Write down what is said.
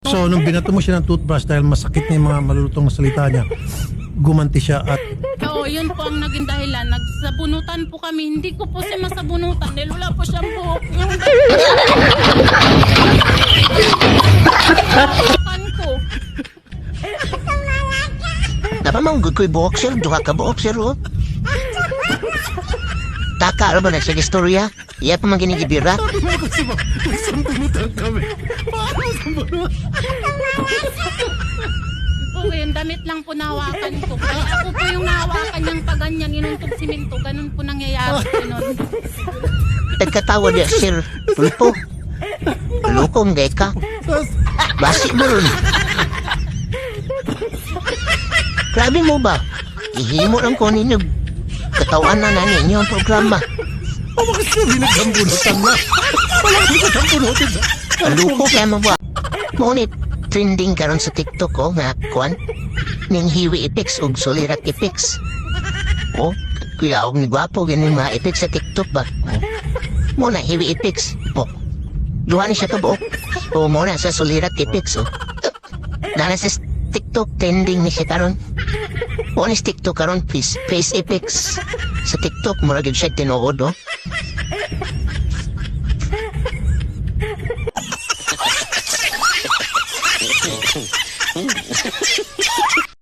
So, nung binato mo siya ng toothbrush dahil masakit na yung mga malulutong na salita niya, gumanti siya at Oo, yun po ang naging dahilan. Nagsabunutan po kami. Hindi ko po siya masabunutan dahil wala po siyang buhok. Yung dahilan ko. Napamanggod ko'y buhok, sir. Duha ka buhok, sir, oh. Taka, ano ba nagsag-istorya? Iya pa man ginigibira? sambunutan kami. Paano sambunutan? Po, yung damit lang po nahawakan ko. Kaya ako po yung nahawakan niyang paganyan, inuntog siminto. Ganun po nangyayari po nun. Nagkatawa niya, sir. Pulpo. Lukong gay ka. Basi mo ron. Grabe mo ba? Ihimo lang ko ninyo. Katawan na ninyo ang programa. Bakit kami nagsambunutan na? Wala kami nagsambunutan. Luko kaya mo ba? Ngunit, trending karon sa TikTok ko nga, kwan, ning hiwi epics ug solirat epics. Oh, kuya og ni gwapo ganin mga epics sa TikTok ba? Mo na hiwi epics. Oh, duha ni siya kabuok. Oh, mo na sa solirat epics. Oh. Nana sa TikTok trending ni siya karon. Mo ni sa TikTok karon face epics. Sa TikTok mo ra gyud siya tinuod, oh.